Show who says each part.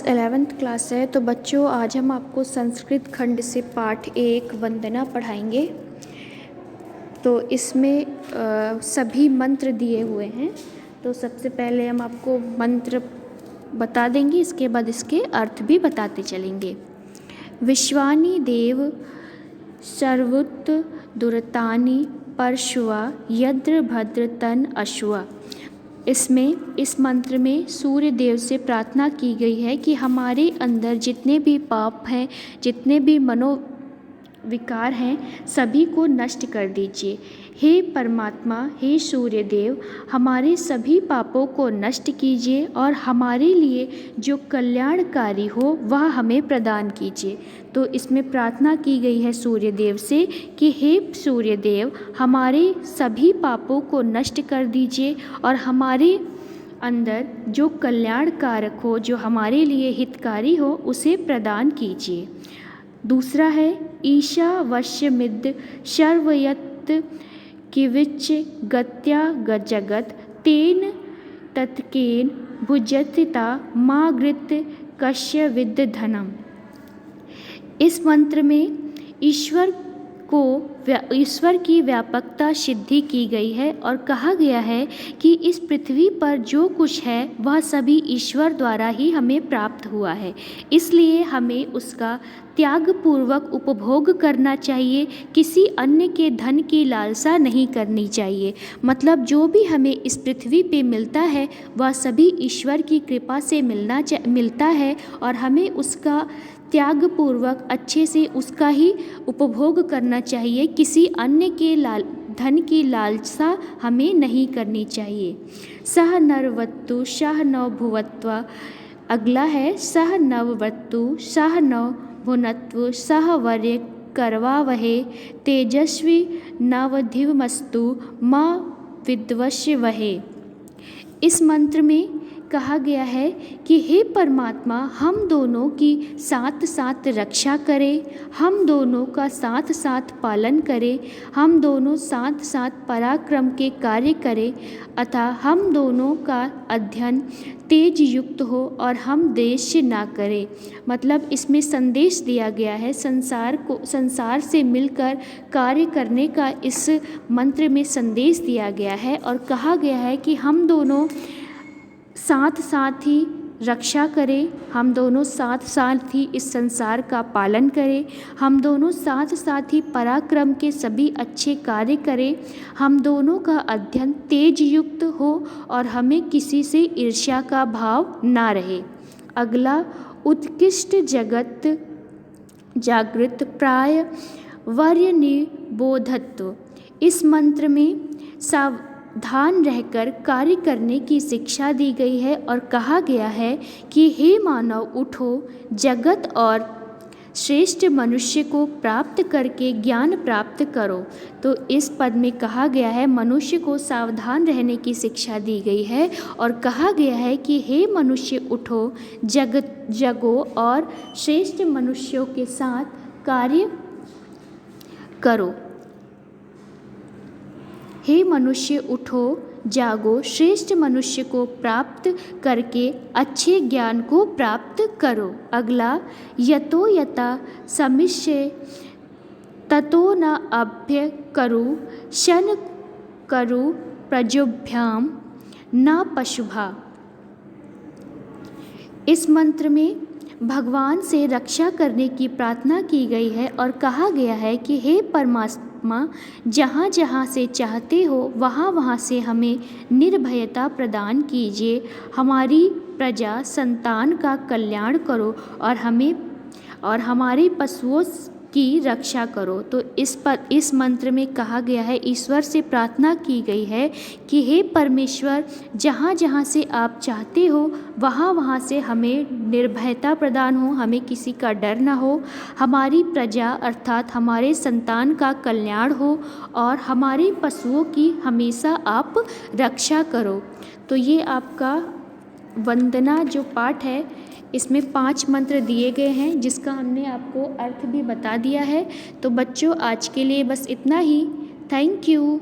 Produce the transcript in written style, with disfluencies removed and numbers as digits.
Speaker 1: 11th class है। तो बच्चों आज हम आपको संस्कृत खंड से पाठ 1 वंदना पढ़ाएंगे। तो इसमें सभी मंत्र दिए हुए हैं। तो सबसे पहले हम आपको मंत्र बता देंगे, इसके बाद इसके अर्थ भी बताते चलेंगे। विश्वानि देव सर्वुत दुरतानि परशुआ यद्र भद्र तन अश्वा। इस मंत्र में सूर्य देव से प्रार्थना की गई है कि हमारे अंदर जितने भी पाप हैं, जितने भी मनोविकार हैं, सभी को नष्ट कर दीजिए। हे परमात्मा, हे सूर्य देव, हमारे सभी पापों को नष्ट कीजिए और हमारे लिए जो कल्याणकारी हो वह हमें प्रदान कीजिए। तो इसमें प्रार्थना की गई है सूर्य देव से कि हे सूर्य देव, हमारे सभी पापों को नष्ट कर दीजिए और हमारे अंदर जो कल्याणकारक हो, जो हमारे लिए हितकारी हो, उसे प्रदान कीजिए। दूसरा है ईशावश्यमिद शर्वयत् किविच गत्या जगत तेन तत्केन भुजतिता मागृत कश्य विद धनम। इस मंत्र में ईश्वर की व्यापकता सिद्धि की गई है और कहा गया है कि इस पृथ्वी पर जो कुछ है वह सभी ईश्वर द्वारा ही हमें प्राप्त हुआ है, इसलिए हमें उसका त्यागपूर्वक उपभोग करना चाहिए। किसी अन्य के धन की लालसा नहीं करनी चाहिए। मतलब जो भी हमें इस पृथ्वी पे मिलता है वह सभी ईश्वर की कृपा से मिलता है और हमें उसका त्यागपूर्वक अच्छे से उसका ही उपभोग करना चाहिए। किसी अन्य के धन की लालसा हमें नहीं करनी चाहिए। सह नरवत्तु सह नव भुवत्वा। अगला है सह नववत्तु सह नव भुनत्व सह वर्य करवावहे तेजस्वी नवधिवमस्तु मा विद्वस्य वहे। इस मंत्र में कहा गया है कि हे परमात्मा, हम दोनों की साथ साथ रक्षा करें, हम दोनों का साथ साथ पालन करें, हम दोनों साथ साथ पराक्रम के कार्य करें, अतः हम दोनों का अध्ययन तेज युक्त हो और हम देश ना करें। मतलब इसमें संदेश दिया गया है संसार से मिलकर कार्य करने का इस मंत्र में संदेश दिया गया है और कहा गया है कि हम दोनों साथ साथ ही रक्षा करें, हम दोनों साथ साथ ही इस संसार का पालन करें, हम दोनों साथ साथ ही पराक्रम के सभी अच्छे कार्य करें, हम दोनों का अध्ययन तेज युक्त हो और हमें किसी से ईर्ष्या का भाव ना रहे। अगला उत्कृष्ट जगत जागृत प्राय वर्य निबोधत्व। इस मंत्र में सावधान रहकर कार्य करने की शिक्षा दी गई है और कहा गया है कि हे मानव, उठो, जगत और श्रेष्ठ मनुष्य को प्राप्त करके ज्ञान प्राप्त करो। तो इस पद में कहा गया है मनुष्य को सावधान रहने की शिक्षा दी गई है और कहा गया है कि हे मनुष्य, उठो, जगो और श्रेष्ठ मनुष्यों के साथ कार्य करो। हे मनुष्य, उठो, जागो, श्रेष्ठ मनुष्य को प्राप्त करके अच्छे ज्ञान को प्राप्त करो। अगला यतो यथा समिष्य ततो न अभ्य करु शन करु प्रजोभ्याम न पशुभा। इस मंत्र में भगवान से रक्षा करने की प्रार्थना की गई है और कहा गया है कि हे परमात्मा, जहाँ जहाँ से चाहते हो वहाँ वहाँ से हमें निर्भयता प्रदान कीजिए, हमारी प्रजा संतान का कल्याण करो और हमारे पशुओं की रक्षा करो। तो इस मंत्र में कहा गया है, ईश्वर से प्रार्थना की गई है कि हे परमेश्वर, जहाँ जहाँ से आप चाहते हो वहाँ वहाँ से हमें निर्भयता प्रदान हो, हमें किसी का डर ना हो, हमारी प्रजा अर्थात हमारे संतान का कल्याण हो और हमारे पशुओं की हमेशा आप रक्षा करो। तो ये आपका वंदना जो पाठ है, इसमें 5 मंत्र दिए गए हैं जिसका हमने आपको अर्थ भी बता दिया है। तो बच्चों आज के लिए बस इतना ही। Thank you.